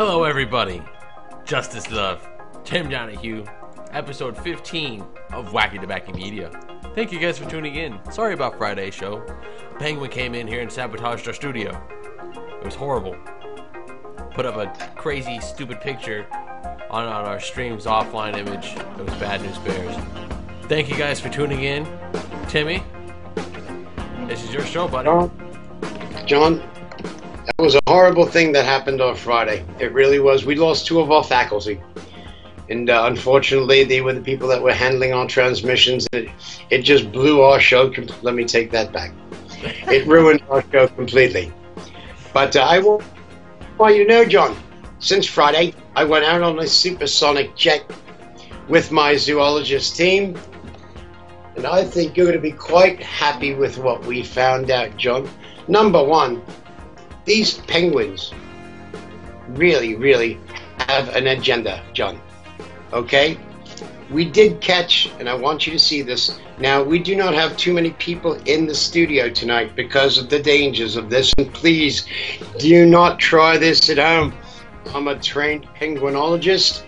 Hello everybody, Justice Love, Tim Donahue, episode 15 of WackyTabackyMedia. Thank you guys for tuning in. Sorry about Friday's show. A penguin came in here and sabotaged our studio. It was horrible. Put up a crazy, stupid picture on our stream's offline image. It was Bad News Bears. Thank you guys for tuning in. Timmy, this is your show, buddy. John, that was a horrible thing that happened on Friday. It really was. We lost two of our faculty. And unfortunately, they were the people that were handling our transmissions. It just blew our show. Let me take that back. It ruined our show completely. But I want you to know, John, since Friday, I went out on a supersonic jet with my zoologist team. And I think you're going to be quite happy with what we found out, John. Number one, these penguins really have an agenda, John. Okay? We did catch, and I want you to see this. Now, we do not have too many people in the studio tonight because of the dangers of this. And please, do not try this at home. I'm a trained penguinologist.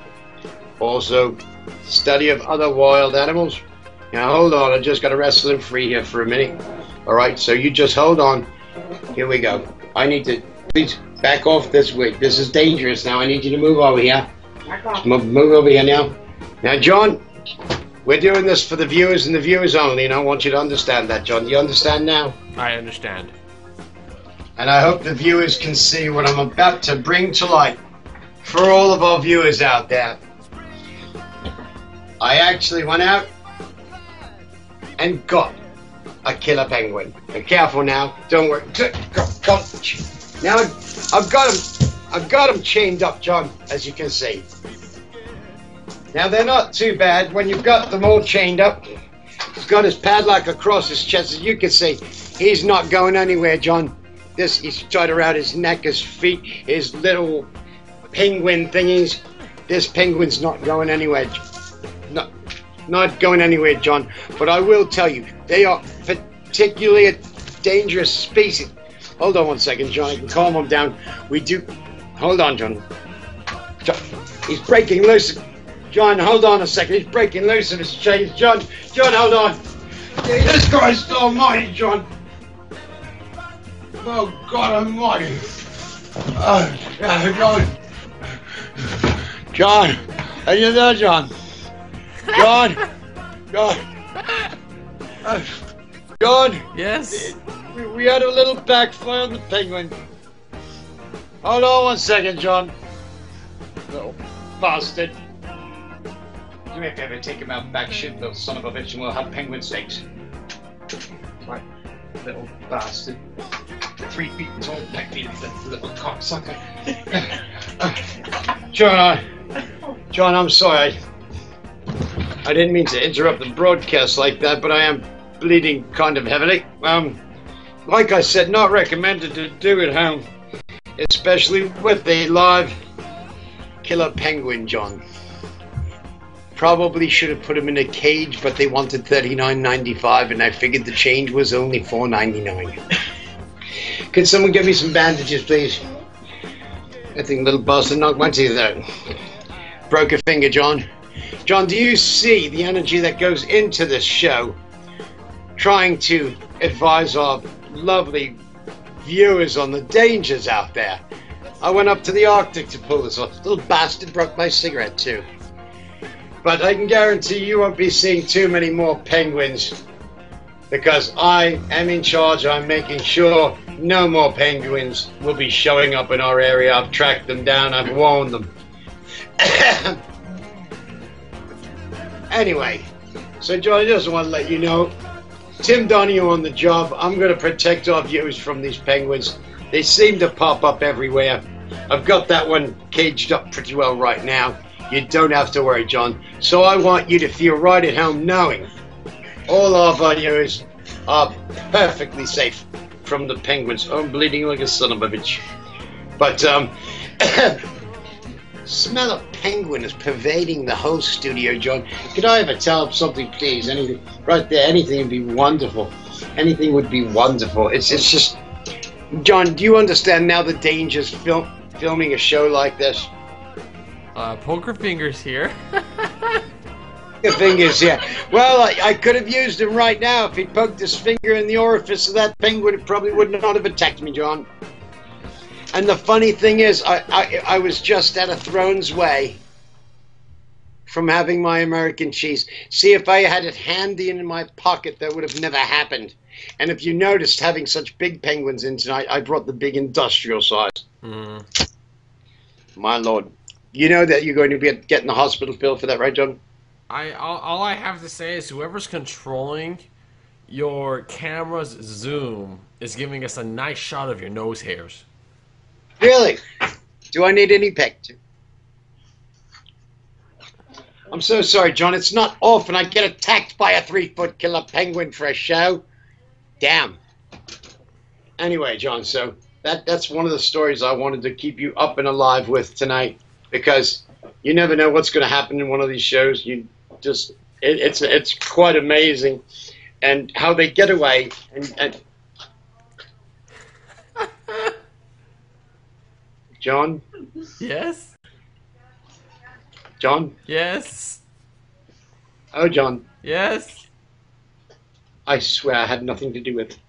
Also, study of other wild animals. Now, hold on. I just got to wrestle him free here for a minute. All right, so you just hold on. Here we go. I need to, please, back off this way. This is dangerous now. I need you to move over here. Move over here now. Now, John, we're doing this for the viewers and the viewers only, and I want you to understand that, John. Do you understand now? I understand. And I hope the viewers can see what I'm about to bring to light for all of our viewers out there. I actually went out and got a killer penguin. Be careful now. Don't worry. Go. Now I've got him chained up, John, as you can see. Now they're not too bad when you've got them all chained up. He's got his padlock across his chest, as you can see. He's not going anywhere, John. He's tied around his neck, his feet, his little penguin thingies. This penguin's not going anywhere. Not going anywhere, John. But I will tell you, they are particularly a dangerous species. Hold on one second, John. I can calm him down. Hold on, John. He's breaking loose. John, hold on a second. He's breaking loose of his chains. John, hold on. This guy's almighty, John. Oh, God almighty. John. Are you there, John? John. John. Yes? We had a little backfire on the penguin. Hold on one second, John. Little bastard. You may ever take him out back, shit, little son of a bitch, and we'll have penguin steaks. Right, little bastard. 3 feet tall, little cocksucker. John, I'm sorry. I didn't mean to interrupt the broadcast like that, but I am bleeding kind of heavily. Like I said, not recommended to do at home, especially with a live killer penguin, John. Probably should have put him in a cage, but they wanted $39.95, and I figured the change was only $4.99. Could someone give me some bandages, please? I think little bastard knocked my teeth out. Broke a finger, John. John, do you see the energy that goes into this show trying to advise our lovely viewers on the dangers out there? I went up to the Arctic to pull this off. Little bastard broke my cigarette too. But I can guarantee you won't be seeing too many more penguins because I am in charge. I'm making sure no more penguins will be showing up in our area. I've tracked them down. I've warned them. Anyway, so John, I just want to let you know, Tim Donahue on the job. I'm going to protect our viewers from these penguins. They seem to pop up everywhere. I've got that one caged up pretty well right now. You don't have to worry, John. So I want you to feel right at home knowing all our viewers are perfectly safe from the penguins. Oh, I'm bleeding like a son of a bitch. But, smell of penguin is pervading the whole studio, John. Could I ever tell something, please? Anything right there, anything would be wonderful. Anything would be wonderful. It's just, John, do you understand now the dangers filming a show like this? Poker fingers here. The fingers, yeah. Well, I could have used him right now. If he'd poked his finger in the orifice of that penguin, it probably would not have attacked me, John. And the funny thing is, I was just at a throne's way from having my American cheese. See, if I had it handy in my pocket, that would have never happened. And if you noticed, having such big penguins in tonight, I brought the big industrial size. Mm. My Lord. You know that you're going to be getting the hospital bill for that, right, John? All I have to say is whoever's controlling your camera's zoom is giving us a nice shot of your nose hairs. Really? Do I need any picture? I'm so sorry, John. It's not often I get attacked by a 3-foot killer penguin for a show. Damn. Anyway, John, so that's one of the stories I wanted to keep you up and alive with tonight, because you never know what's going to happen in one of these shows. You just it's quite amazing, and how they get away and John? Yes? John? Yes? Oh, John. Yes? I swear I had nothing to do with it.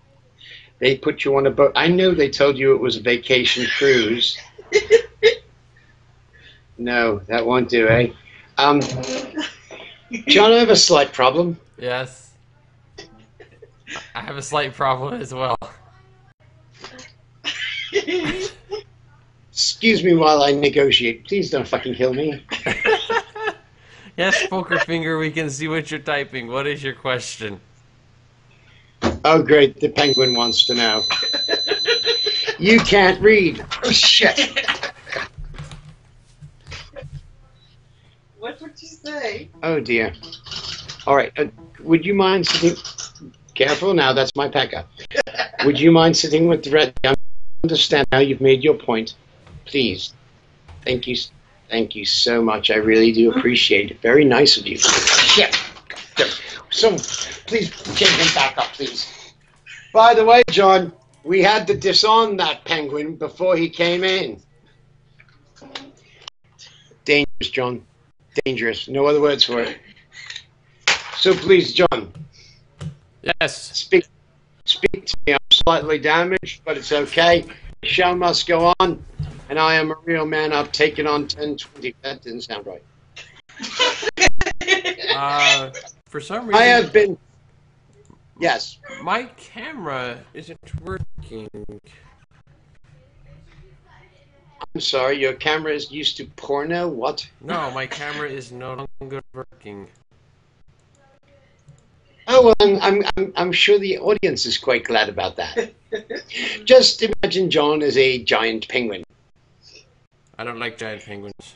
They put you on a boat. I know they told you it was a vacation cruise. No, that won't do, eh? John, I have a slight problem. Yes. I have a slight problem as well. Excuse me while I negotiate. Please don't fucking kill me. Yes, Poker Finger, we can see what you're typing. What is your question? Oh, great. The penguin wants to know. You can't read. Oh, shit. What would you say? Oh, dear. All right. Would you mind sitting... Careful now. That's my pecker. Would you mind sitting with the red... I understand now you've made your point. Please. Thank you. Thank you so much. I really do appreciate it. Very nice of you. Shit. So, please take him back up, please. By the way, John, we had to disarm that penguin before he came in. Dangerous, John. Dangerous. No other words for it. So please, John. Yes. Speak to me. I'm slightly damaged, but it's okay. The show must go on, and I am a real man. I've taken on 10, 20. That didn't sound right. For some reason... I have been... Yes. My camera isn't working. I'm sorry, your camera is used to porno? What? No, my camera is no longer working. Oh, well, I'm sure the audience is quite glad about that. Just imagine John as a giant penguin. I don't like giant penguins.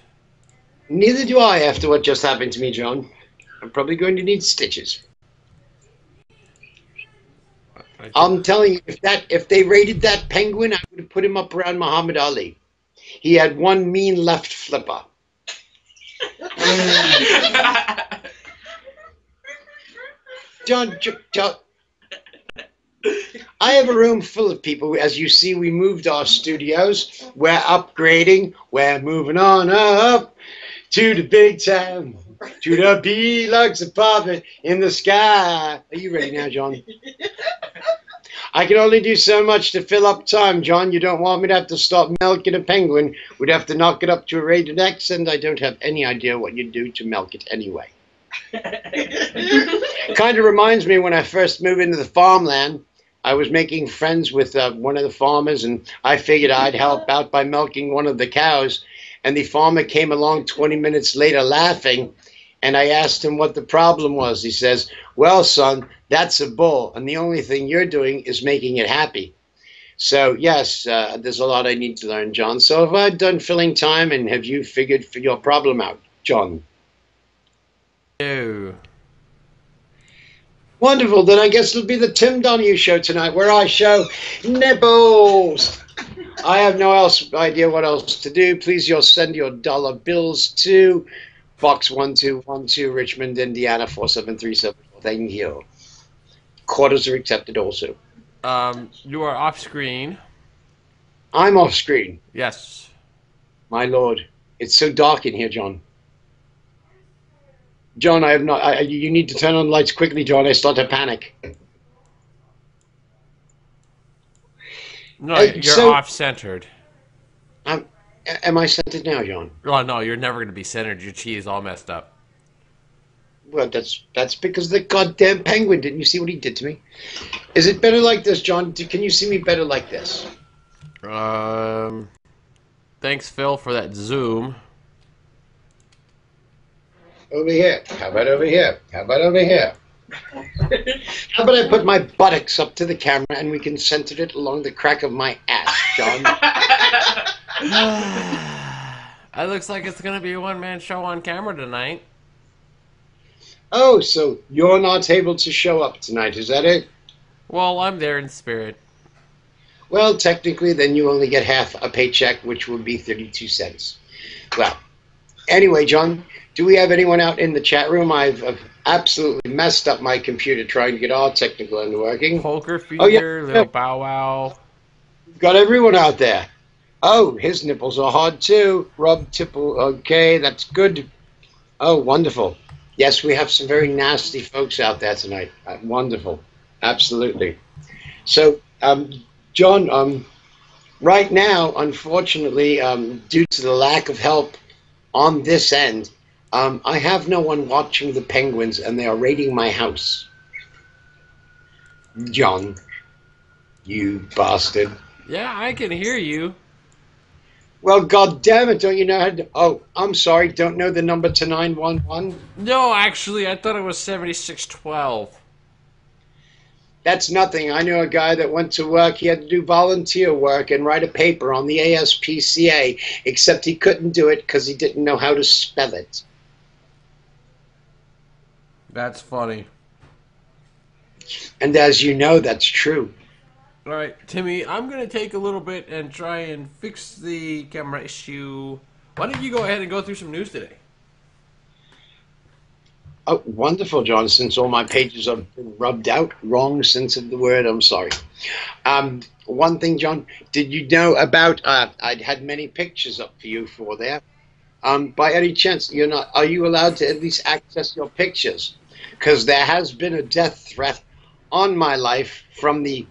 Neither do I after what just happened to me, John. I'm probably going to need stitches. I'm telling you, if they raided that penguin, I would have put him up around Muhammad Ali. He had one mean left flipper. John, I have a room full of people. As you see, we moved our studios. We're upgrading. We're moving on up to the big time, to the deluxe apartment in the sky. Are you ready now, John? I can only do so much to fill up time, John. You don't want me to have to stop milking a penguin. We'd have to knock it up to a rated X, and I don't have any idea what you'd do to milk it anyway. Kind of reminds me when I first moved into the farmland. I was making friends with one of the farmers, and I figured I'd help out by milking one of the cows. And the farmer came along 20 minutes later laughing, and I asked him what the problem was. He says, "Well, son, that's a bull, and the only thing you're doing is making it happy." So, yes, there's a lot I need to learn, John. So have I done filling time, and have you figured your problem out, John? No. Wonderful. Then I guess it'll be the Tim Donahue show tonight, where I show nibbles. I have no idea what else to do. Please, you'll send your dollar bills to Box 1212, Richmond, Indiana, 47374. Thank you. Quarters are accepted also. You are off screen. I'm off screen. Yes. My lord, it's so dark in here, John. John, I have not. You need to turn on the lights quickly, John. I start to panic. No, you're off-centered. Am I centered now, John? Oh, no, you're never going to be centered. Your chi is all messed up. Well, that's because of the goddamn penguin. Didn't you see what he did to me? Is it better like this, John? Can you see me better like this? Thanks, Phil, for that zoom. Over here. How about over here? How about over here? How about I put my buttocks up to the camera and we can center it along the crack of my ass, John? It looks like it's going to be a one-man show on camera tonight. Oh, so you're not able to show up tonight, is that it? Well, I'm there in spirit. Well, technically, then you only get half a paycheck, which would be 32 cents. Well, anyway, John, do we have anyone out in the chat room? I've absolutely messed up my computer trying to get all technical and working. Poker Feeder, Little Bow Wow. Got everyone out there. Oh, his nipples are hard too. Rub tipple. Okay, that's good. Oh, wonderful. Yes, we have some very nasty folks out there tonight. Wonderful. Absolutely. So, John, right now, unfortunately, due to the lack of help on this end, I have no one watching the penguins, and they are raiding my house. John, you bastard. Yeah, I can hear you. Well, God damn it, don't you know how to... Oh, I'm sorry, don't know the number to 911? No, actually, I thought it was 7612. That's nothing. I know a guy that went to work. He had to do volunteer work and write a paper on the ASPCA, except he couldn't do it because he didn't know how to spell it. That's funny. And as you know, that's true. All right, Timmy, I'm going to take a little bit and try and fix the camera issue. Why don't you go ahead and go through some news today? Oh, wonderful, John, since all my pages have been rubbed out. Wrong sense of the word, I'm sorry. One thing, John, did you know about, I'd had many pictures up for you for there. By any chance, are you allowed to at least access your pictures? Because there has been a death threat on my life from the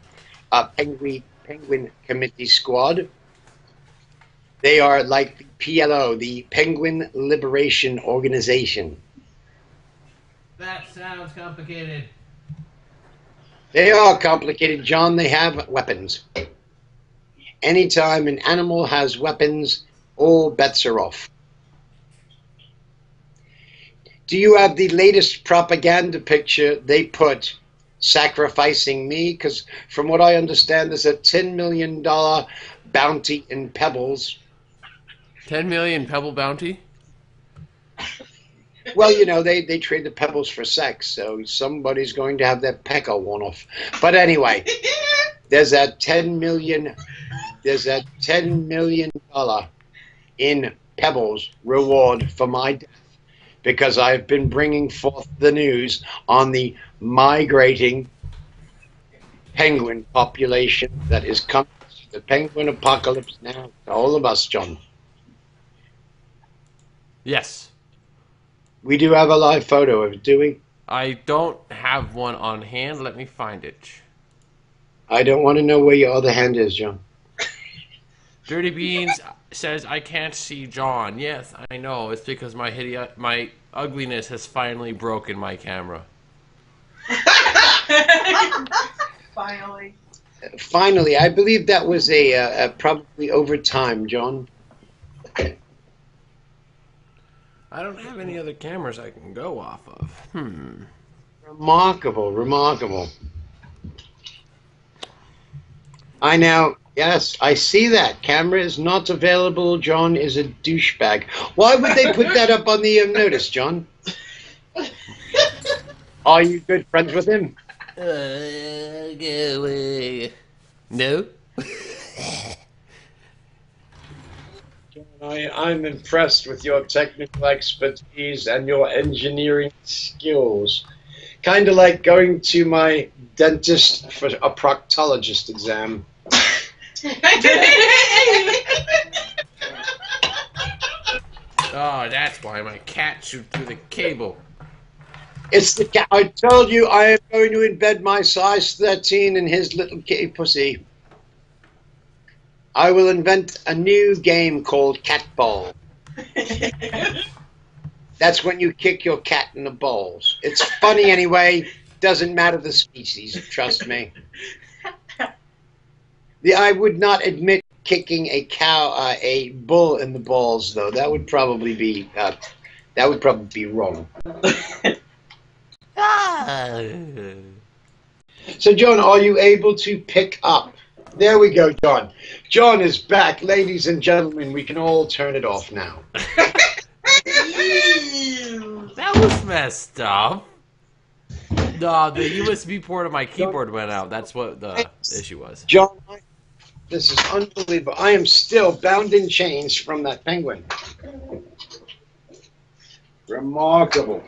Penguin Committee Squad. They are like the PLO, the Penguin Liberation Organization. That sounds complicated. They are complicated, John. They have weapons. Anytime an animal has weapons, all bets are off. Do you have the latest propaganda picture they put sacrificing me? Because from what I understand, there's a $10 million bounty in pebbles. 10 million pebble bounty? Well, you know, they trade the pebbles for sex, so somebody's going to have their pecker worn off. But anyway, there's a $10 million in pebbles reward for my death, because I've been bringing forth the news on the migrating penguin population that is coming. The penguin apocalypse now to all of us, John. Yes. We do have a live photo of it, do we? I don't have one on hand. Let me find it. I don't want to know where your other hand is, John. Dirty Beans says, I can't see John. Yes, I know. It's because my ugliness has finally broken my camera. Finally. Finally, I believe that was a probably over time, John. I don't have any other cameras I can go off of. Remarkable, remarkable. Yes, I see that. Camera is not available. John is a douchebag. Why would they put that up on the notice, John? Are you good friends with him? Go away. No? I'm impressed with your technical expertise and your engineering skills. Kind of like going to my dentist for a proctologist exam. Oh, that's why my cat shoot through the cable. It's the cat. I told you I am going to embed my size 13 in his little kitty pussy. I will invent a new game called Cat Ball. That's when you kick your cat in the balls. It's funny anyway. Doesn't matter the species. Trust me. I would not admit kicking a bull in the balls, though. That would probably be wrong. So, John, are you able to pick up? There we go, John. John is back. Ladies and gentlemen, we can all turn it off now. That was messed up. No, the USB port of my keyboard went out. That's what the issue was. John, this is unbelievable. I am still bound in chains from that penguin. Remarkable.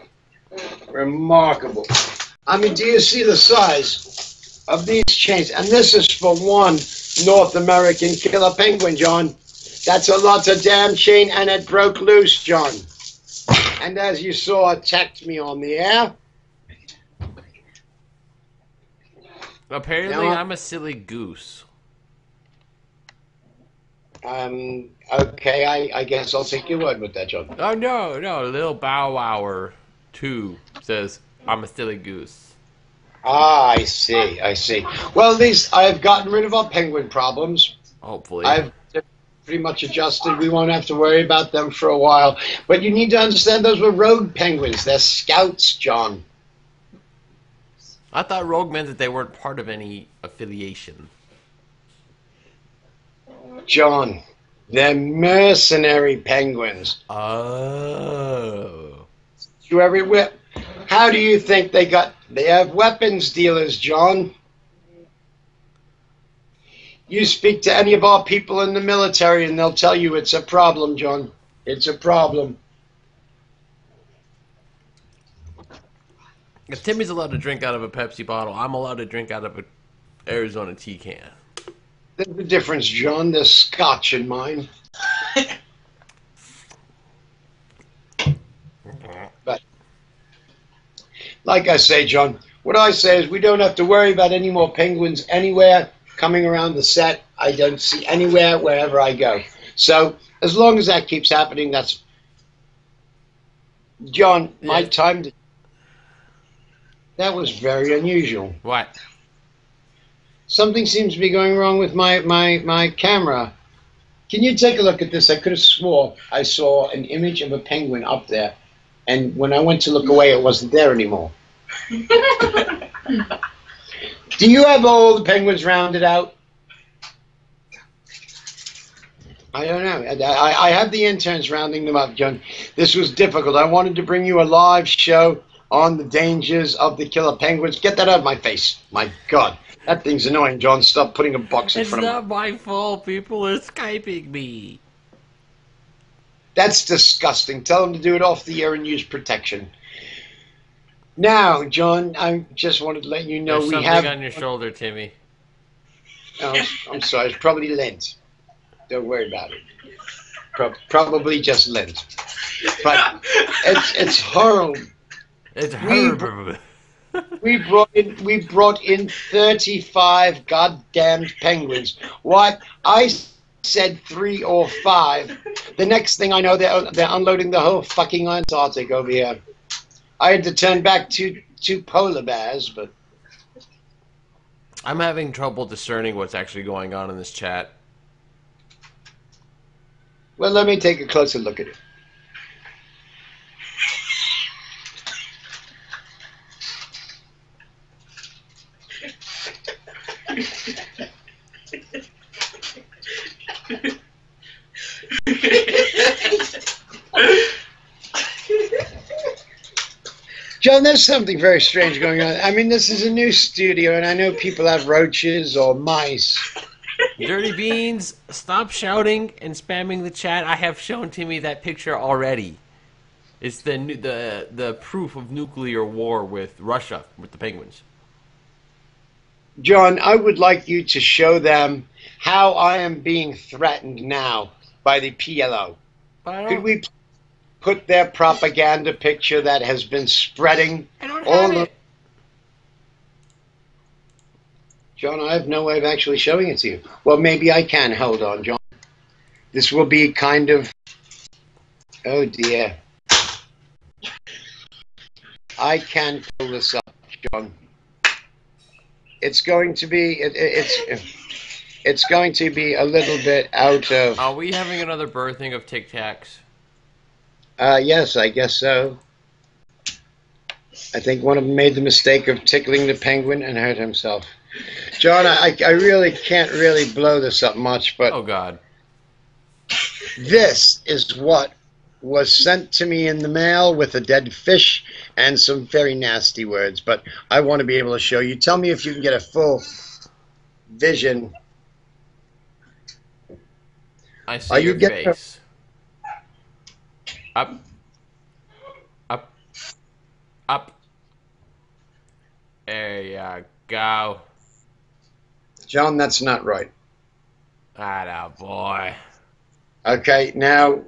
Remarkable. I mean, do you see the size of these chains? And this is for one North American killer penguin, John. That's a lot of damn chain, and it broke loose, John. And as you saw, attacked me on the air. Apparently, I'm a silly goose. Okay, I guess I'll take your word with that, John. Oh, no, Little Bow Wower 2 says, I'm a silly goose. Ah, I see. Well, at least I've gotten rid of our penguin problems. Hopefully. I've pretty much adjusted. We won't have to worry about them for a while. But you need to understand those were rogue penguins. They're scouts, John. I thought rogue meant that they weren't part of any affiliation. John, they're mercenary penguins. Oh. You everywhere. How do you think they have weapons dealers, John? You speak to any of our people in the military and they'll tell you it's a problem, John. It's a problem. If Timmy's allowed to drink out of a Pepsi bottle, I'm allowed to drink out of an Arizona tea can. There's a difference, John. There's scotch in mine. But, like I say, John, what I say is we don't have to worry about any more penguins anywhere coming around the set. I don't see anywhere wherever I go. So, as long as that keeps happening, that's... John, my time to... That was very unusual. What? Something seems to be going wrong with my camera. Can you take a look at this? I could have swore I saw an image of a penguin up there. And when I went to look away, it wasn't there anymore. Do you have all the penguins rounded out? I don't know. I have the interns rounding them up, John. This was difficult. I wanted to bring you a live show on the dangers of the killer penguins. Get that out of my face. My God. That thing's annoying, John. Stop putting a box in front of me. It's not my fault. People are Skyping me. That's disgusting. Tell them to do it off the air and use protection. Now, John, I just wanted to let you know There's we something have... on your shoulder, Timmy. Oh, I'm sorry. It's probably lint. Don't worry about it. Probably just lint. But it's horrible. It's horrible. We brought in 35 goddamned penguins. What? I said 3 or 5. The next thing I know, they're unloading the whole fucking Antarctic over here. I had to turn back to polar bears, but... I'm having trouble discerning what's actually going on in this chat. Well, let me take a closer look at it. John, there's something very strange going on. I mean, this is a new studio, and I know people have roaches or mice. Dirty Beans, stop shouting and spamming the chat. I have shown Timmy that picture already. It's the proof of nuclear war with Russia, with the penguins. John, I would like you to show them how I am being threatened now by the PLO. put their propaganda picture that has been spreading I don't all have the... it. John, I have no way of actually showing it to you. Well, maybe I can. Hold on, John. This will be kind of... Oh, dear. I can pull this up, John. It's going to be... It's going to be a little bit out of... Are we having another birthing of Tic Tacs? Yes, I guess so. I think one of them made the mistake of tickling the penguin and hurt himself. John, I really can't really blow this up much, but... Oh, God. This is what was sent to me in the mail with a dead fish and some very nasty words, but I want to be able to show you. Tell me if you can get a full vision. I see your face. Up. Up. Up. There you go. John, that's not right. Atta boy. Okay, now,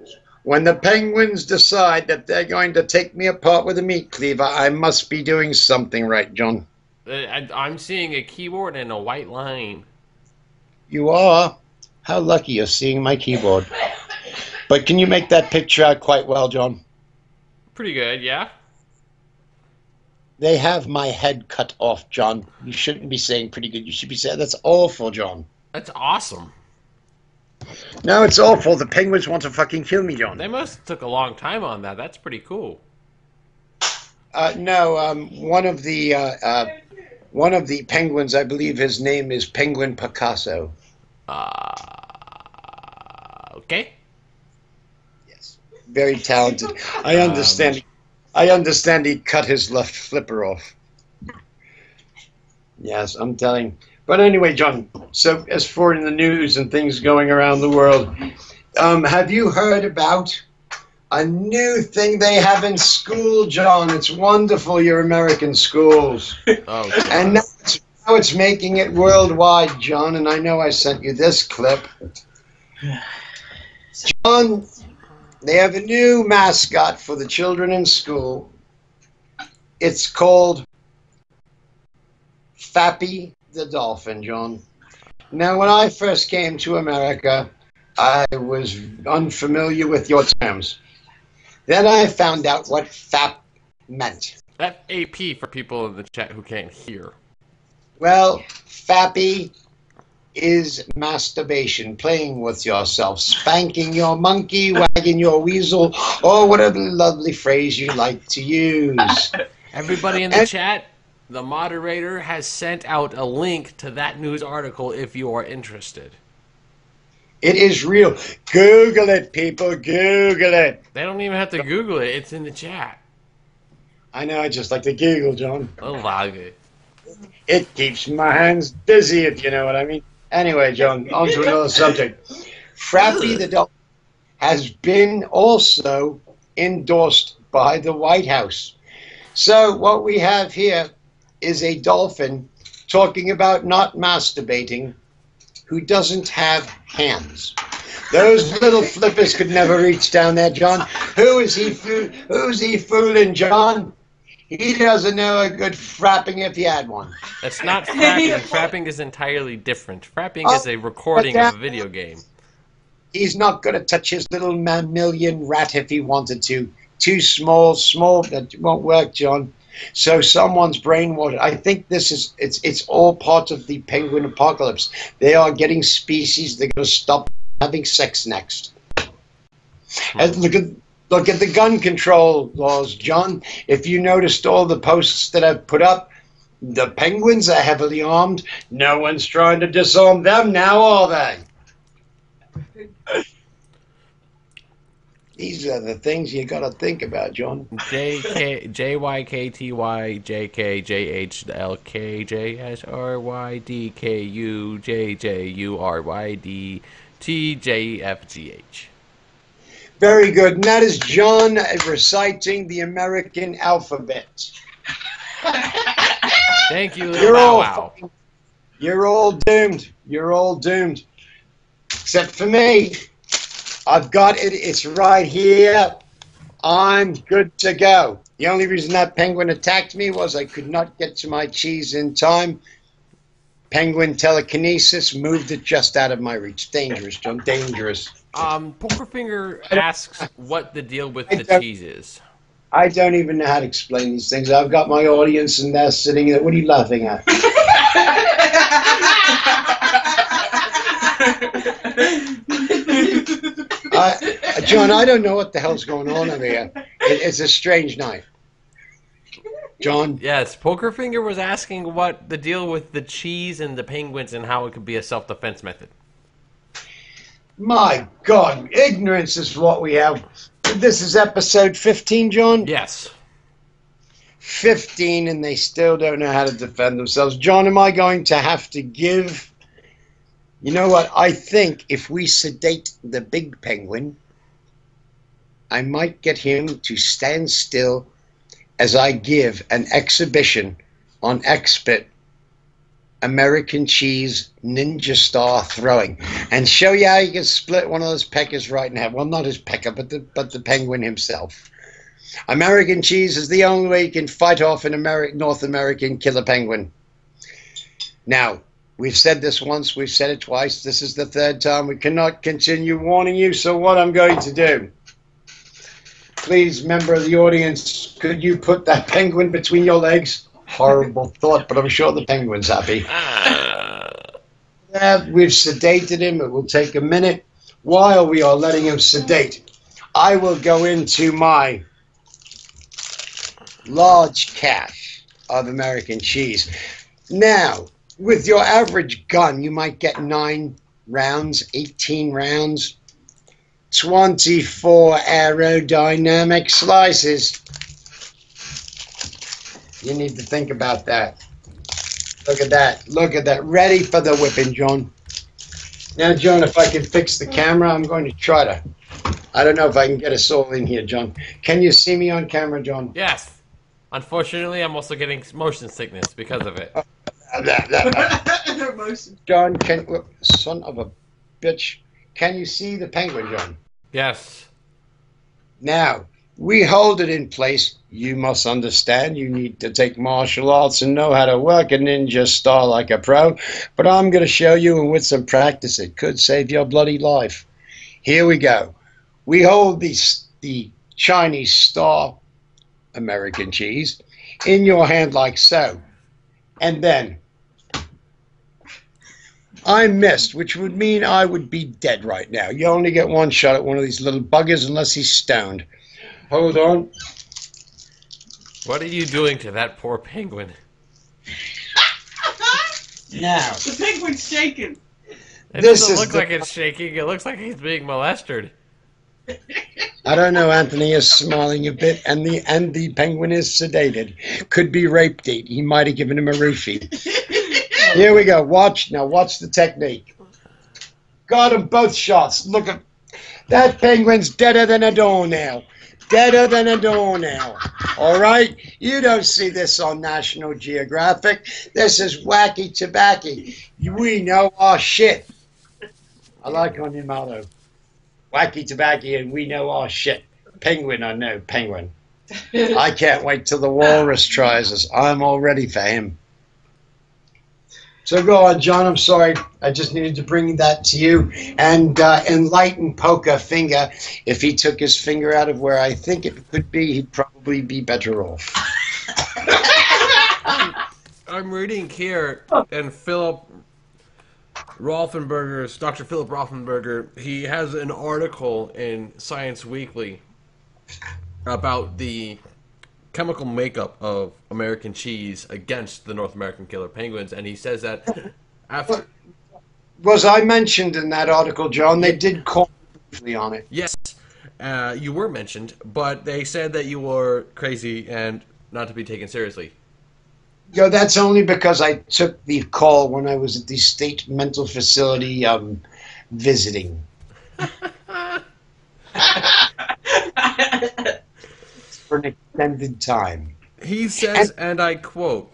when the penguins decide that they're going to take me apart with a meat cleaver, I must be doing something right, John. I'm seeing a keyboard and a white line. You are? How lucky you're seeing my keyboard. But can you make that picture out quite well, John? Pretty good, yeah? They have my head cut off, John. You shouldn't be saying pretty good. You should be saying that's awful, John. That's awesome. No, it's awful. The penguins want to fucking kill me, John. They must have took a long time on that. That's pretty cool. No, one of the penguins, I believe his name is Penguin Picasso. Okay. Yes, very talented. I understand. I understand he cut his left flipper off. Yes, I'm telling. But anyway, John, so as for in the news and things going around the world, have you heard about a new thing they have in school, John? It's wonderful, your American schools. Oh, and now it's making it worldwide, John, and I know I sent you this clip. John, they have a new mascot for the children in school. It's called Fappy the Dolphin, John. Now, when I first came to America, I was unfamiliar with your terms. Then I found out what FAP meant. FAP for people in the chat who can't hear. Well, Fappy is masturbation, playing with yourself, spanking your monkey, wagging your weasel, or whatever lovely phrase you like to use. Everybody in the chat, the moderator has sent out a link to that news article if you are interested. It is real. Google it, people. Google it. They don't even have to Google it. It's in the chat. I know. I just like to Google, John. Oh, okay. It keeps my hands busy, if you know what I mean. Anyway, John, on to another subject. Frappy the Dolphin has been also endorsed by the White House. So what we have here is a dolphin talking about not masturbating who doesn't have hands. Those little flippers could never reach down there, John. Who's he fooling, John? He doesn't know a good frapping if he had one. That's not frapping. Frapping is entirely different. Frapping is a recording of a video game. He's not going to touch his little mammalian rat if he wanted to. Too small, that won't work, John. So someone's brainwashed. I think this is, it's all part of the penguin apocalypse. They are getting species. They're going to stop having sex next. And look at the gun control laws, John. If you noticed all the posts that I've put up, the penguins are heavily armed. No one's trying to disarm them now, are they? These are the things you got to think about, John. JYKTYJKJHRYDKUJJURYDTJFGH. Very good. And that is John reciting the American alphabet. Thank you, Little Bow Wow. You're all doomed. You're all doomed. Except for me. I've got it. It's right here I'm good to go. The only reason that penguin attacked me was I could not get to my cheese in time. Penguin telekinesis moved it just out of my reach. Dangerous, John. Dangerous. Pokerfinger asks what the deal with the cheese is. I don't even know how to explain these things. I've got my audience and they're sitting there. What are you laughing at? John, I don't know what the hell's going on over here. It's a strange night. John? Yes, Pokerfinger was asking what the deal with the cheese and the penguins and how it could be a self-defense method. My God, ignorance is what we have. This is episode 15, John? Yes. 15, and they still don't know how to defend themselves. John, am I going to have to give... You know what? I think if we sedate the big penguin, I might get him to stand still as I give an exhibition on expert American cheese ninja star throwing and show you how you can split one of those peckers right in half. Well, not his pecker, but the penguin himself. American cheese is the only way you can fight off an North American killer penguin. Now, we've said this once, we've said it twice. This is the third time. We cannot continue warning you, so what I'm going to do, please, member of the audience, could you put that penguin between your legs? Horrible thought, but I'm sure the penguin's happy. Yeah, we've sedated him. It will take a minute. While we are letting him sedate, I will go into my large cache of American cheese. Now, with your average gun, you might get 9 rounds, 18 rounds, 24 aerodynamic slices. You need to think about that. Look at that. Look at that. Ready for the whipping, John. Now, John, if I can fix the camera, I'm going to try to. I don't know if I can get us all in here, John. Can you see me on camera, John? Yes. Unfortunately, I'm also getting motion sickness because of it. John, son of a bitch, can you see the penguin, John? Yes. Now, we hold it in place. You must understand you need to take martial arts and know how to work a ninja star like a pro. But I'm going to show you, and with some practice, it could save your bloody life. Here we go. We hold the Chinese star American cheese in your hand like so. And then I missed, which would mean I would be dead right now. You only get one shot at one of these little buggers unless he's stoned. Hold on. What are you doing to that poor penguin? Now. The penguin's shaking. It doesn't look like it's shaking. It looks like he's being molested. I don't know. Anthony is smiling a bit, and the penguin is sedated. Could be rape date. He might have given him a roofie. Here we go. Watch now. Watch the technique. Got him both shots. Look at that penguin's deader than a doornail. Deader than a doornail. All right? You don't see this on National Geographic. This is Wacky Tabacky. We know our shit. I like on your motto. Wacky Tabacky and we know our shit. Penguin, I know. Penguin. I can't wait till the walrus tries us. I'm all ready for him. So go on, John. I'm sorry. I just needed to bring that to you and enlighten Pokerfinger. If he took his finger out of where I think it could be, he'd probably be better off. I'm reading here, and Dr. Philip Rothenberger, he has an article in Science Weekly about the chemical makeup of American cheese against the North American killer penguins, and he says that after... Was I mentioned in that article, John? They did call briefly on it. Yes, you were mentioned, but they said that you were crazy and not to be taken seriously. Yo, that's only because I took the call when I was at the state mental facility visiting. For an extended time. He says, and I quote,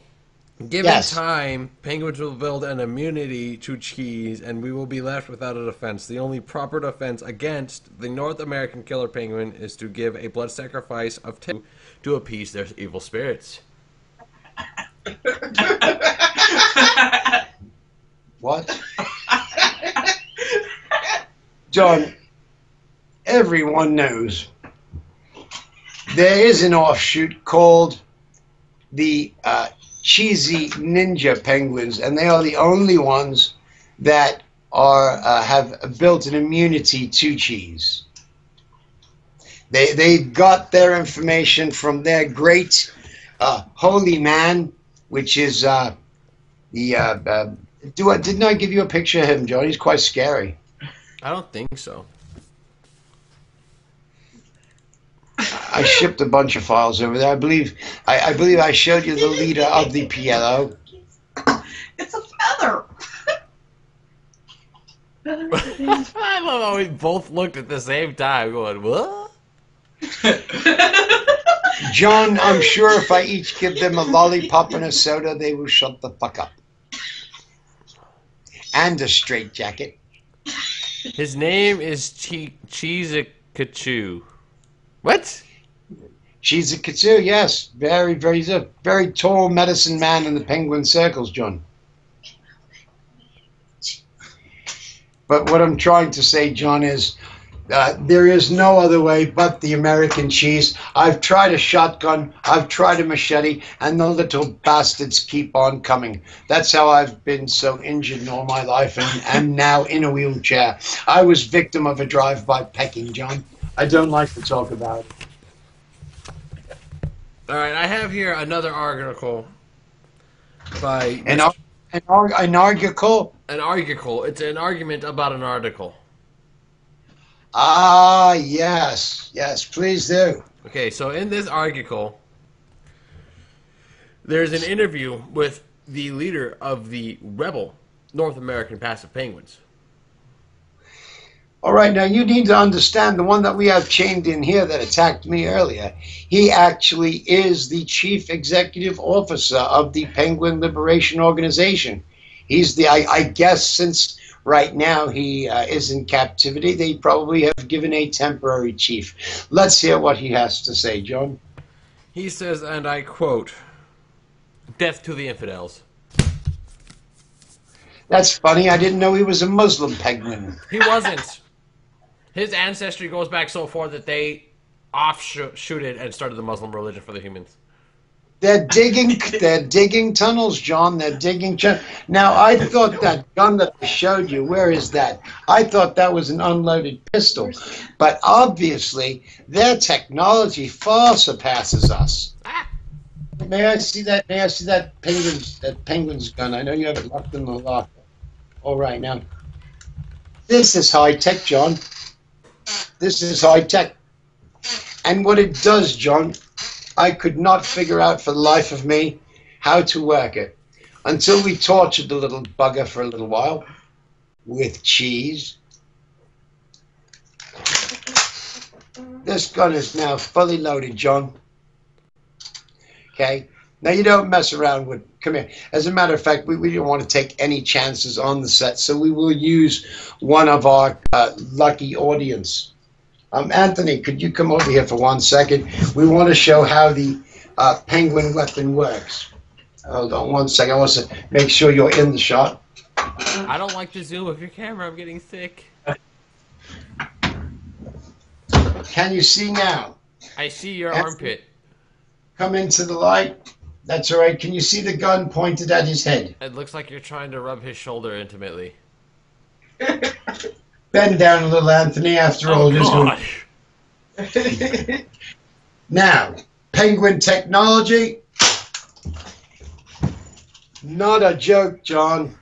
Given Yes. time, penguins will build an immunity to cheese, and we will be left without a defense. The only proper defense against the North American killer penguin is to give a blood sacrifice of 2 to appease their evil spirits. What? John, everyone knows there is an offshoot called the cheesy ninja penguins, and they are the only ones that are have built an immunity to cheese. They got their information from their great holy man, which is didn't I give you a picture of him, John? He's quite scary. I don't think so. I shipped a bunch of files over there. I believe I showed you the leader of the PLO. It's a feather. I love how we both looked at the same time going, what? John, I'm sure if I each give them a lollipop and a soda, they will shut the fuck up. And a straitjacket. His name is Cheezakachu. What? She's a Katsu, yes. He's a very tall medicine man in the penguin circles, John. But what I'm trying to say, John, is there is no other way but the American cheese. I've tried a shotgun, I've tried a machete, and the little bastards keep on coming. That's how I've been so injured in all my life and am now in a wheelchair. I was victim of a drive-by pecking, John. I don't like to talk about it. All right, I have here another article by An article? an article. It's an argument about an article. Ah, yes. Yes, please do. Okay, so in this article, there's an interview with the leader of the rebel North American passive penguins. All right, now you need to understand the one that we have chained in here that attacked me earlier. He actually is the chief executive officer of the Penguin Liberation Organization. He's the, I guess, since right now he is in captivity, they probably have given a temporary chief. Let's hear what he has to say, John. He says, and I quote, "Death to the infidels." That's funny. I didn't know he was a Muslim penguin. He wasn't. His ancestry goes back so far that they offshooted and started the Muslim religion for the humans. They're digging tunnels, John. They're digging. Now, I thought that gun that I showed you, where is that? I thought that was an unloaded pistol. But obviously, their technology far surpasses us. May I see that? May I see that penguin's gun? I know you have it locked in the locker. All right, now. This is high tech, John. This is high tech. And what it does, John, I could not figure out for the life of me how to work it until we tortured the little bugger for a little while with cheese. This gun is now fully loaded, John. Okay? Now, you don't mess around with... Come here. As a matter of fact, we don't want to take any chances on the set, so we will use one of our lucky audience. Anthony, could you come over here for 1 second? We want to show how the penguin weapon works. Hold on 1 second. I want to make sure you're in the shot. I don't like the zoom of your camera. I'm getting sick. Can you see now? I see your Anthony, armpit. come into the light. That's all right. Can you see the gun pointed at his head? It looks like you're trying to rub his shoulder intimately. Bend down a little, Anthony. After all, just gosh. Now, penguin technology. Not a joke, John.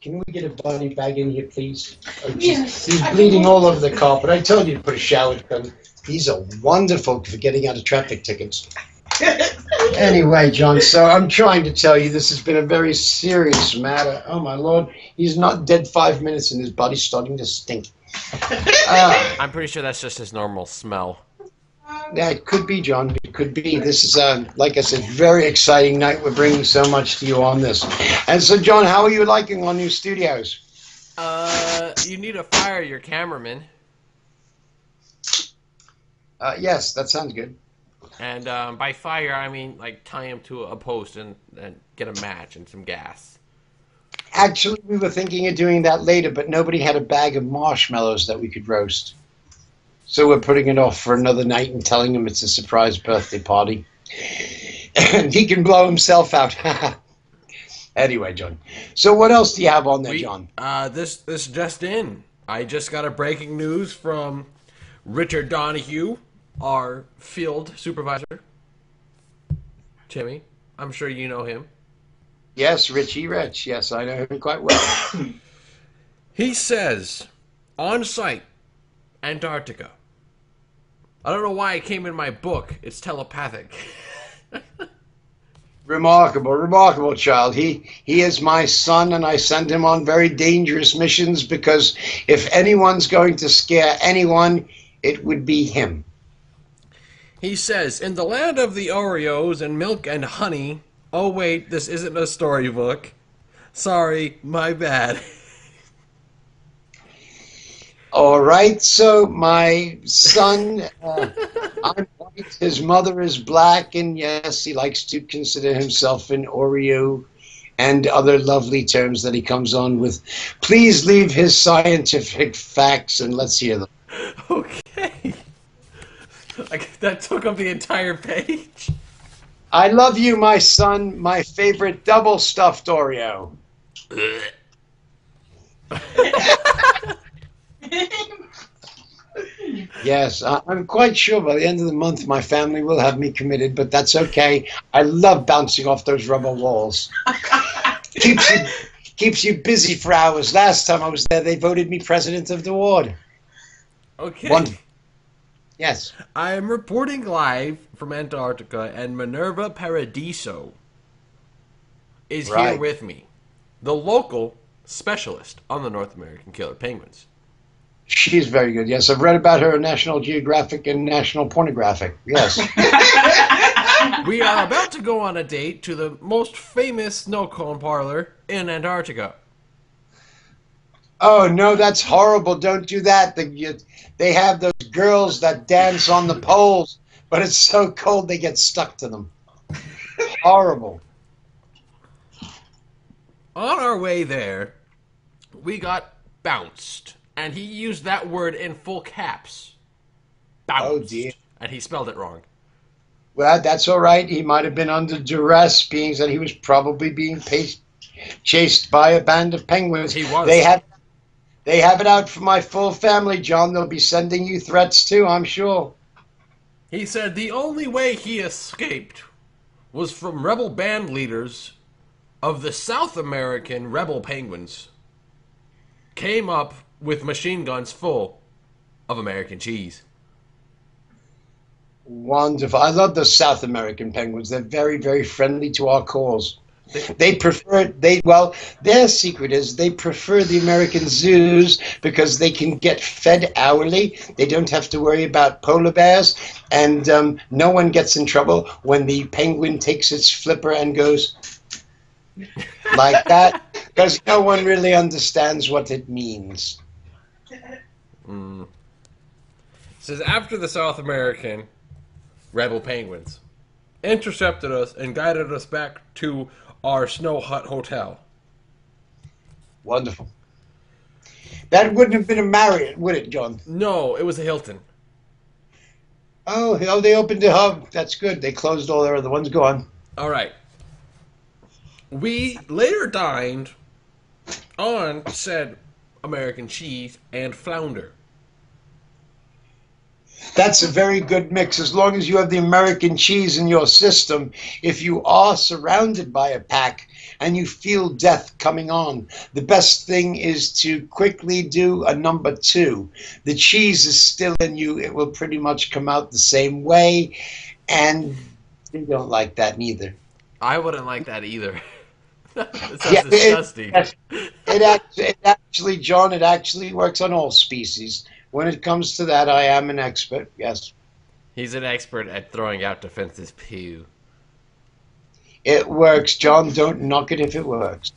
Can we get a body bag in here, please? Oh, Yes. He's bleeding all over the carpet. I told you to put a shower gun. These are wonderful for getting out of traffic tickets. Anyway, John, so I'm trying to tell you this has been a very serious matter. Oh, my Lord. He's not dead 5 minutes and his body's starting to stink. I'm pretty sure that's just his normal smell. Yeah, it could be, John. It could be. This is, like I said, very exciting night. We're bringing so much to you on this. And so, John, how are you liking our new studios? You need to fire your cameraman. Yes, that sounds good. And by fire, I mean, like, tie him to a post and get a match and some gas. Actually, we were thinking of doing that later, but nobody had a bag of marshmallows that we could roast. So we're putting it off for another night and telling him it's a surprise birthday party. And he can blow himself out. Anyway, John. So what else do you have on there, John? This just in. I just got a breaking news from Richard Donahue, our field supervisor. Timmy, I'm sure you know him. Yes, Richie Rich. Yes, I know him quite well. He says, on site, Antarctica. I don't know why it came in my book. It's telepathic. Remarkable, remarkable child. He is my son, and I send him on very dangerous missions because if anyone's going to scare anyone, it would be him. He says, in the land of the Oreos and milk and honey... Oh, wait, this isn't a storybook. Sorry, my bad. All right, so my son, I'm white, his mother is black, and yes, he likes to consider himself an Oreo and other lovely terms that he comes on with. Please leave his scientific facts and let's hear them. Okay. That took up the entire page. I love you, my son, my favorite double stuffed Oreo. Yes, I'm quite sure by the end of the month my family will have me committed, but that's okay. I love bouncing off those rubber walls. Keeps you busy for hours. Last time I was there, they voted me president of the ward. Okay. Yes. I am reporting live from Antarctica, and Minerva Paradiso is here with me, the local specialist on the North American killer penguins. She's very good, yes. I've read about her in National Geographic and National Pornographic, yes. We are about to go on a date to the most famous snow cone parlor in Antarctica. Oh, no, that's horrible. Don't do that. They have those girls that dance on the poles, but it's so cold they get stuck to them. Horrible. On our way there, we got bounced. And he used that word in full caps. Bounced. Oh, dear. And he spelled it wrong. Well, that's all right. He might have been under duress, being that he was probably being chased by a band of penguins. He was. They have it out for my full family, John. They'll be sending you threats too, I'm sure. He said the only way he escaped was from rebel band leaders of the South American rebel penguins came up with machine guns full of American cheese. Wonderful. I love those South American penguins. They're very, very friendly to our cause. They prefer, their secret is they prefer the American zoos because they can get fed hourly. They don't have to worry about polar bears, and no one gets in trouble when the penguin takes its flipper and goes like that, because no one really understands what it means. It says after the South American rebel penguins intercepted us and guided us back to our Snow Hut Hotel. Wonderful. That wouldn't have been a Marriott, would it, John? No, it was a Hilton. Oh, they opened a hub. That's good. They closed all their other ones. Go on. All right. We later dined on said American cheese and flounder. That's a very good mix. As long as you have the American cheese in your system, if you are surrounded by a pack and you feel death coming on, the best thing is to quickly do a number 2. The cheese is still in you. It will pretty much come out the same way, and you don't like that neither. I wouldn't like that either. It sounds disgusting. It actually, John, it actually works on all species. When it comes to that, I am an expert, yes. He's an expert at throwing out defensive poo. It works, John. Don't knock it if it works.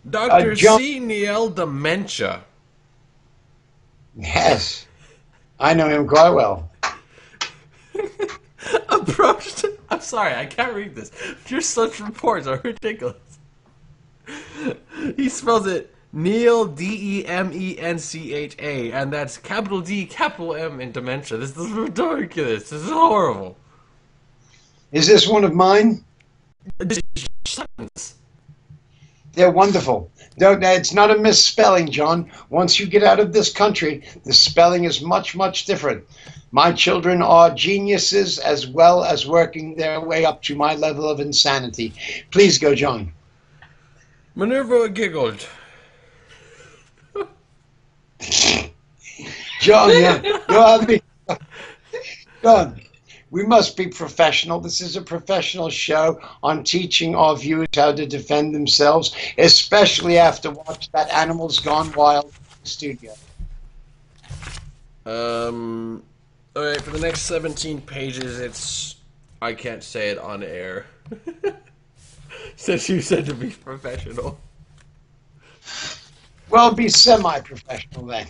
Dr. John- C. Neil Dementia. Yes. I know him quite well. Approached. I'm sorry, I can't read this. Your such reports are ridiculous. He spells it Neil, Demencha, and that's capital D, capital M in dementia. This is ridiculous. This is horrible. Is this one of mine? They're wonderful. It's not a misspelling, John. Once you get out of this country, the spelling is much, much different. My children are geniuses as well as working their way up to my level of insanity. Please go, John. Minerva giggled. John, John, we must be professional. This is a professional show on teaching our viewers how to defend themselves, especially after watching that Animals Gone Wild studio. Alright, for the next 17 pages, I can't say it on air. Since you said to be professional. Well, be semi-professional then.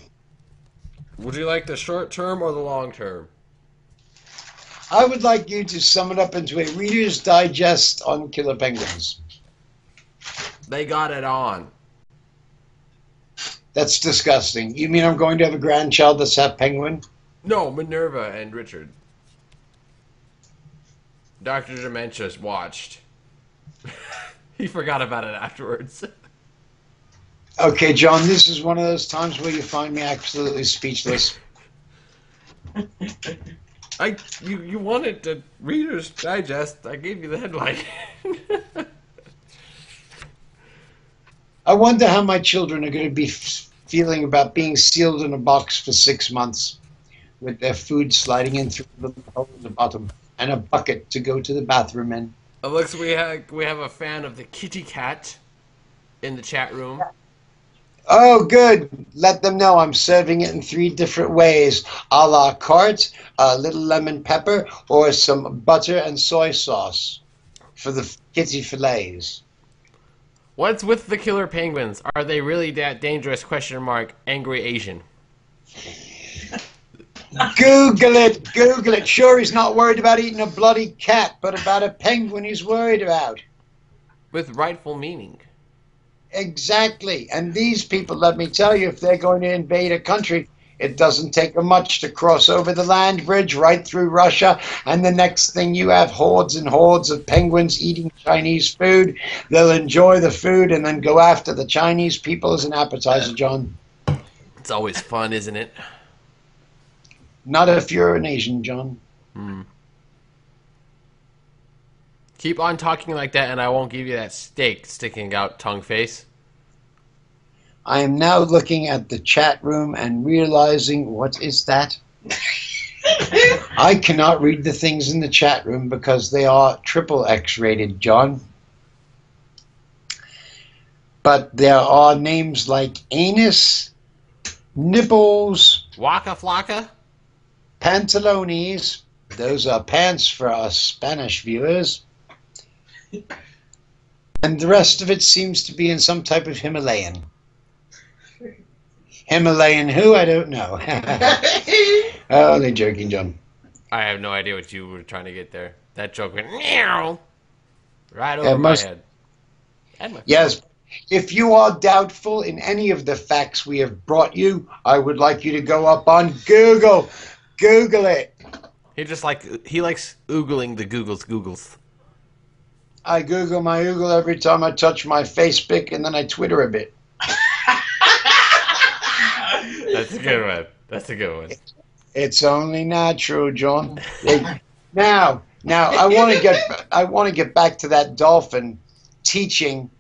Would you like the short term or the long term? I would like you to sum it up into a Reader's Digest on killer penguins. They got it on. That's disgusting. You mean I'm going to have a grandchild that's half penguin? No, Minerva and Richard. Dr. Dementia's watched. He forgot about it afterwards. Okay, John, this is one of those times where you find me absolutely speechless. You wanted the Reader's Digest. I gave you the headline. I wonder how my children are going to be feeling about being sealed in a box for 6 months with their food sliding in through the little hole in the bottom and a bucket to go to the bathroom in. It looks we have a fan of the kitty cat in the chat room. Oh, good. Let them know I'm serving it in 3 different ways. A la carte, a little lemon pepper, or some butter and soy sauce for the kitty fillets. What's with the killer penguins? Are they really that dangerous? ? Angry Asian. Google it. Google it. Sure, he's not worried about eating a bloody cat, but about a penguin he's worried about. With rightful meaning. Exactly. And these people, let me tell you, if they're going to invade a country, it doesn't take much to cross over the land bridge right through Russia, and the next thing you have hordes and hordes of penguins eating Chinese food. They'll enjoy the food and then go after the Chinese people as an appetizer, John. It's always fun, isn't it? Not if you're an Asian, John. Keep on talking like that and I won't give you that steak sticking out tongue face. I am now looking at the chat room and realizing, what is that? I cannot read the things in the chat room because they are XXX rated, John. But there are names like anus, nipples, Waka flocka? pantalones. Those are pants for us Spanish viewers. And the rest of it seems to be in some type of Himalayan. Himalayan who? I don't know. Only joking, John. I have no idea what you were trying to get there. That joke went meow right over my head. Yes. If you are doubtful in any of the facts we have brought you, I would like you to go up on Google. Google it. He likes oogling the Googles. I Google my Google every time I touch my Facebook, and then I Twitter a bit. That's a good one. That's a good one. It's only natural, John. Now, I want to get back to that dolphin teaching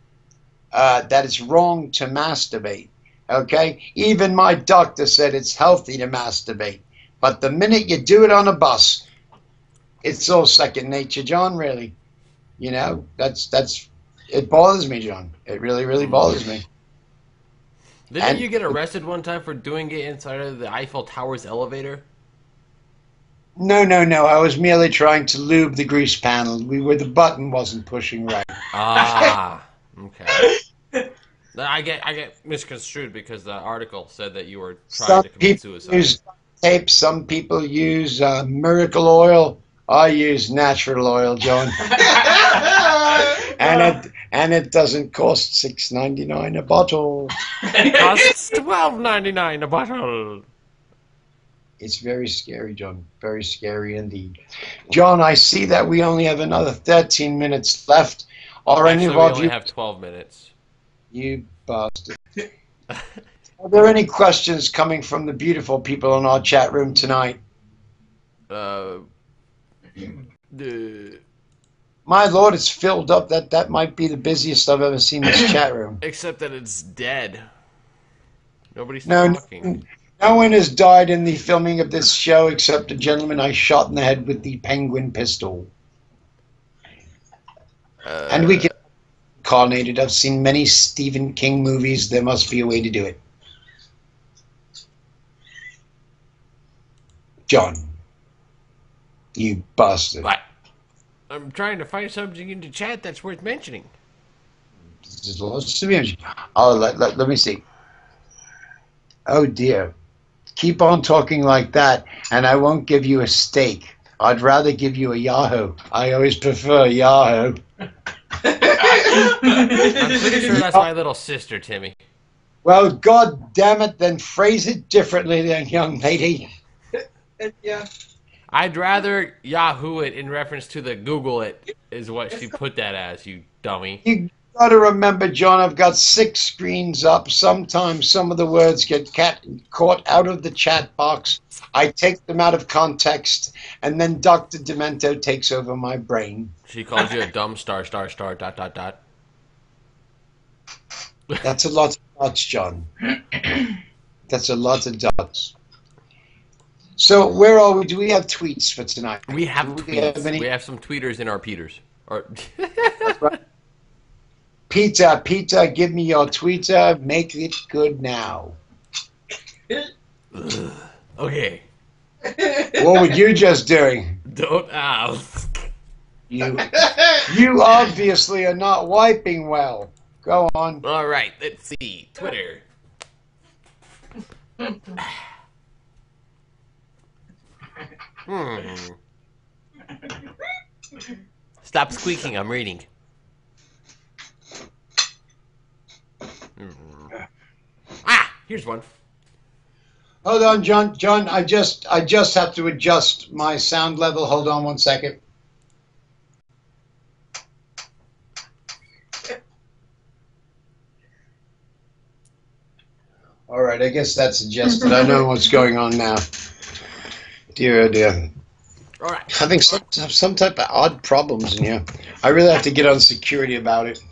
that it's wrong to masturbate. Okay, even my doctor said it's healthy to masturbate, but the minute you do it on a bus, it's all second nature, John. Really, you know, that's it bothers me, John. It really bothers me. Didn't you get arrested one time for doing it inside of the Eiffel Tower's elevator? No. I was merely trying to lube the grease panel. The button wasn't pushing right. Ah, okay. I get misconstrued because the article said that you were trying to commit suicide. Use tape. Some people use miracle oil. I use natural oil, John. and it doesn't cost $6.99 a bottle. It costs $12.99 a bottle. It's very scary, John. Very scary indeed. John, I see that we only have another 13 minutes left. Actually, we only have 12 minutes. You bastard. Are there any questions coming from the beautiful people in our chat room tonight? My lord, it's filled up. That might be the busiest I've ever seen this chat room. Except that it's dead. Nobody's talking. No one has died in the filming of this show except a gentleman I shot in the head with the penguin pistol. And we get incarnated. I've seen many Stephen King movies. There must be a way to do it. John. You bastard. What? I'm trying to find something in the chat that's worth mentioning. There's lots to mention. Oh, let me see. Oh, dear. Keep on talking like that, and I won't give you a steak. I'd rather give you a Yahoo. I always prefer Yahoo. I'm pretty sure that's my little sister, Timmy. Well, God damn it, then phrase it differently then, young lady. Yeah. I'd rather Yahoo it in reference to the Google it, is what she put that as, you dummy. You got to remember, John, I've got 6 screens up. Sometimes some of the words get caught out of the chat box. I take them out of context, and then Dr. Demento takes over my brain. She calls you a dumb star. That's a lot of dots, John. That's a lot of dots. So where are we? Do we have tweets for tonight? We have tweets. We have some tweeters in our Peters. Peter, give me your tweeter. Make it good now. Okay. What were you just doing? Don't ask. You obviously are not wiping well. Go on. All right, let's see. Twitter. Stop squeaking, I'm reading. Here's one. Hold on, John. John, I just have to adjust my sound level. Hold on one second. All right, I guess that's adjusted. I know what's going on now. Dear, oh dear. All right. Having some type of odd problems in here. I really have to get on security about it.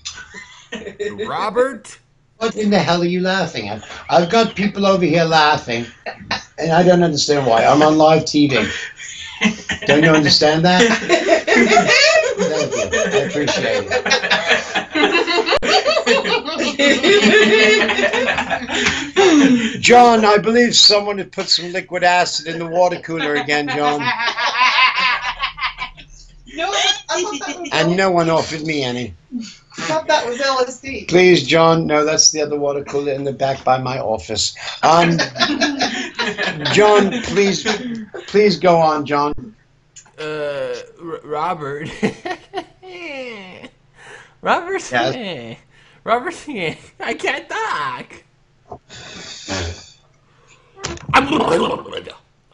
Robert? What in the hell are you laughing at? I've got people over here laughing, and I don't understand why. I'm on live TV. Don't you understand that? Thank you. I appreciate it. John, I believe someone had put some liquid acid in the water cooler again, John. No, And no one offered me any. I thought that was LSD. Please, John. No, that's the other water cooler in the back by my office. John, please go on, John. Robert. Robert. Yes. Robert. I can't talk.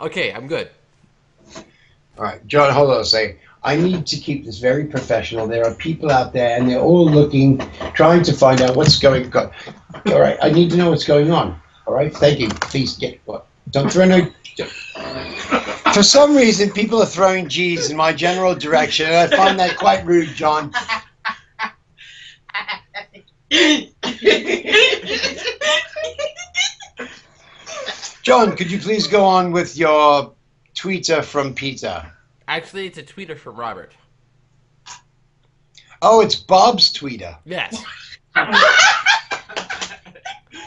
Okay, I'm good. All right, John, hold on a second. I need to keep this very professional. There are people out there, and they're all looking, trying to find out what's going on. All right, I need to know what's going on. All right, thank you. Please get what? Don't throw no. For some reason, people are throwing G's in my general direction, and I find that quite rude, John. John, could you please go on with your tweeter from Peter? Actually, it's a tweeter from Robert. Oh, it's Bob's tweeter. Yes.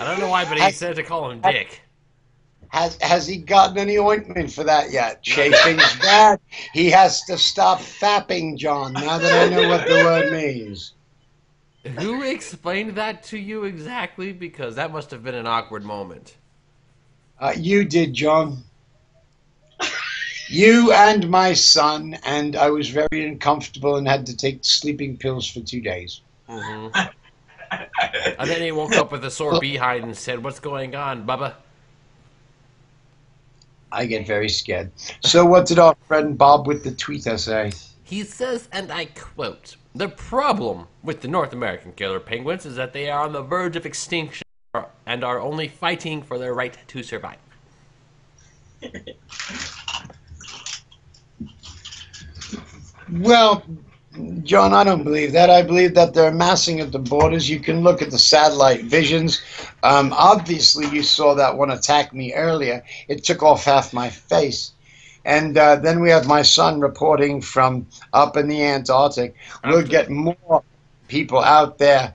I don't know why, but he said to call him Dick. Has he gotten any ointment for that yet? Chafing's bad. He has to stop fapping, John, now that I know what the word means. Who explained that to you exactly? Because that must have been an awkward moment. You did, John. You and my son, and I was very uncomfortable and had to take sleeping pills for 2 days. Mm-hmm. And then he woke up with a sore behind and said, "What's going on, Bubba?" I get very scared. So what did our friend Bob with the tweeter say? He says, and I quote, "The problem with the North American killer penguins is that they are on the verge of extinction and are only fighting for their right to survive." Well, John, I don't believe that. I believe that they're massing at the borders. You can look at the satellite visions. Obviously, you saw that one attack me earlier. It took off half my face. And then we have my son reporting from up in the Antarctic. We'll get more people out there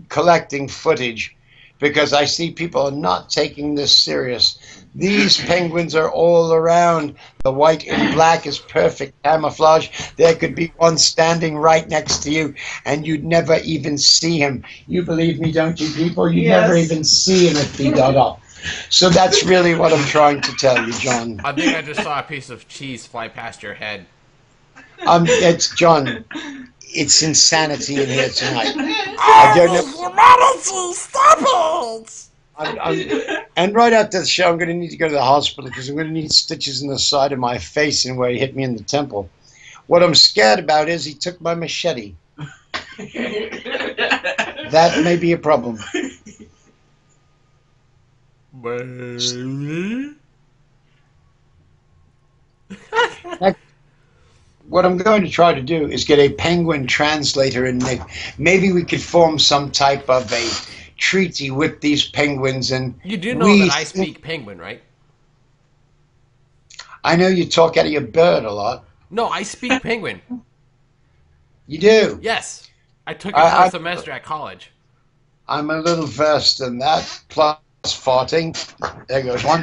collecting footage because I see people are not taking this serious. These penguins are all around. The white and black is perfect camouflage. There could be one standing right next to you, and you'd never even see him. You believe me, don't you, people? You'd never even see him if he got up. So that's really what I'm trying to tell you, John. I think I just saw a piece of cheese fly past your head. It's John. It's insanity in here tonight. I don't know. Humanity, stop it! And right after the show, I'm going to need to go to the hospital because I'm going to need stitches in the side of my face and where he hit me in the temple. What I'm scared about is he took my machete. That may be a problem. What I'm going to try to do is get a penguin translator and maybe we could form some type of a treaty with these penguins. And you do know that I speak penguin, right? I know you talk out of your bird a lot. No, I speak penguin. You do? Yes. I took it for a semester at college. I'm a little versed in that, plus farting. There goes one.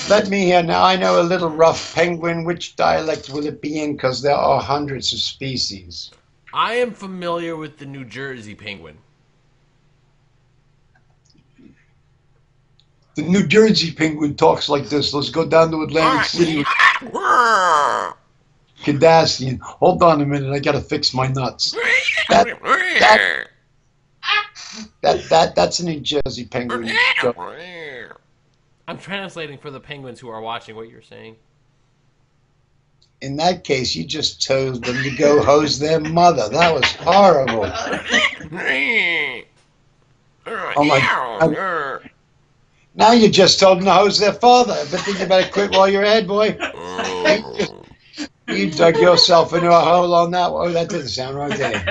Let me hear now. I know a little rough penguin. Which dialect will it be in? Because there are hundreds of species. I am familiar with the New Jersey penguin. The New Jersey penguin talks like this. Let's go down to Atlantic City. Kardashian. Hold on a minute. I got to fix my nuts. That's a New Jersey penguin. I'm translating for the penguins who are watching what you're saying. In that case, you just told them to go hose their mother. That was horrible. Oh my God. Now you just told them to hose their father. But think you better quit while you're ahead, boy. You dug yourself into a hole on that one. Oh, that didn't sound right, did it?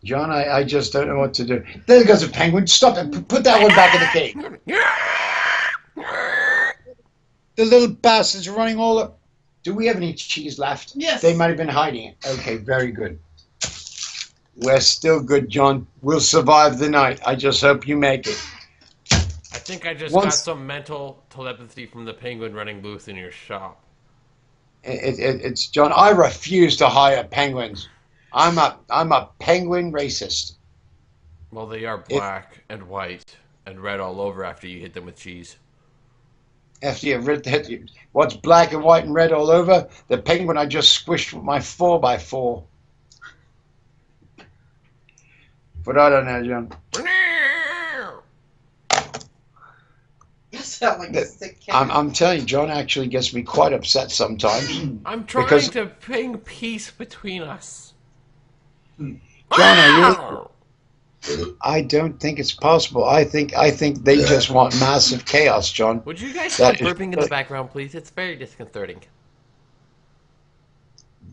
John, I just don't know what to do. There goes a penguin. Stop it. Put that one back in the cage. The little bastards are running all up. Do we have any cheese left? Yes. They might have been hiding it. Okay, very good. We're still good, John. We'll survive the night. I just hope you make it. I think I just got some mental telepathy from the penguin running loose in your shop. It's John. I refuse to hire penguins. I'm a penguin racist. Well, they are black and white and red all over after you hit them with cheese. After you hit what's black and white and red all over? The penguin I just squished with my 4x4. But I don't know, John. You sound like a sick cat. I'm telling you, John actually gets me quite upset sometimes. I'm trying to bring peace between us. John, I don't think it's possible. I think they just want massive chaos, John. Would you guys stop burping in the background, please? It's very disconcerting.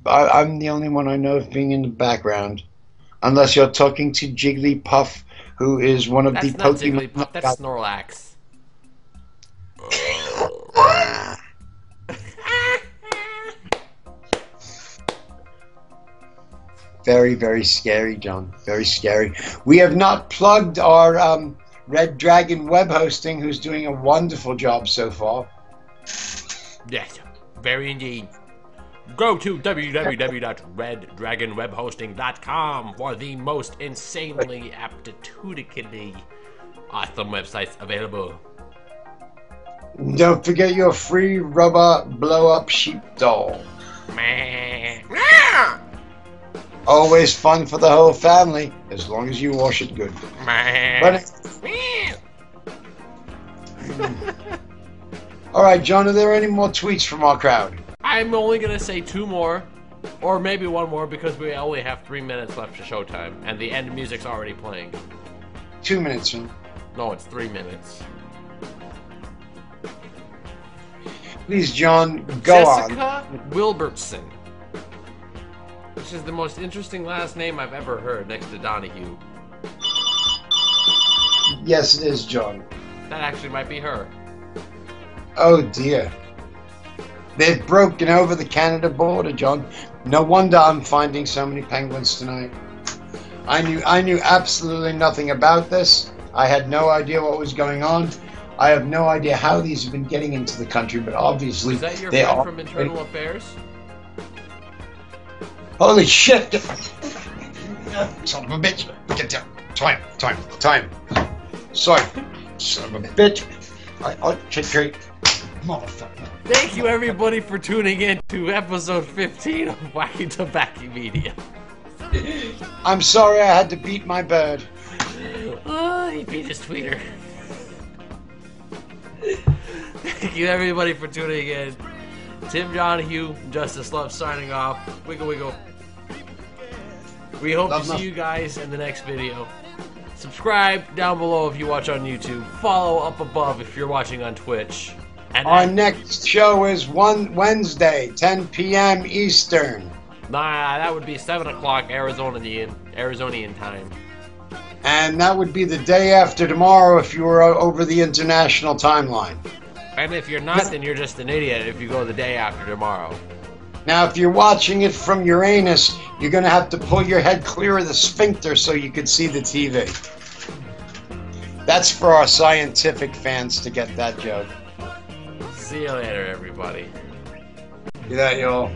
I'm the only one I know of being in the background. Unless you're talking to Jigglypuff, who is one of the Pokemon. That's not Jigglypuff, that's Snorlax. Very, very scary, John. Very scary. We have not plugged our Red Dragon web hosting, who's doing a wonderful job so far. Yes, very indeed. Go to www.reddragonwebhosting.com for the most insanely aptitudically awesome websites available. Don't forget your free rubber blow-up sheep doll. Always fun for the whole family, as long as you wash it good. But all right, John, are there any more tweets from our crowd? I'm only going to say 2 more, or maybe 1 more, because we only have 3 minutes left to showtime, and the end music's already playing. 2 minutes, John. No, it's 3 minutes. Please, John, go on. Jessica Wilbertson. Which is the most interesting last name I've ever heard next to Donahue. Yes, it is, John. That actually might be her. Oh, dear. They've broken over the Canada border, John. No wonder I'm finding so many penguins tonight. I knew absolutely nothing about this. I had no idea what was going on. I have no idea how these have been getting into the country, but obviously is that your they friend are from Internal Affairs? Holy shit! Son of a bitch! Get down! Time! Sorry, son of a bitch! I'll check. Motherfucker! Thank you, everybody, for tuning in to episode 15 of WackyTabackyMedia. I'm sorry I had to beat my bird. Oh, he beat his tweeter. Thank you, everybody, for tuning in. Tim Donahue, Justice Love signing off. Wiggle, wiggle. We hope to see you guys in the next video. Subscribe down below if you watch on YouTube. Follow up above if you're watching on Twitch. And our next show is Wednesday, 10 p.m. Eastern. Nah, that would be 7 o'clock Arizonian time. And that would be the day after tomorrow if you were over the international timeline. And if you're not, then you're just an idiot if you go the day after tomorrow. Now, if you're watching it from Uranus, you're going to have to pull your head clear of the sphincter so you can see the TV. That's for our scientific fans to get that joke. See you later, everybody. Good night, y'all.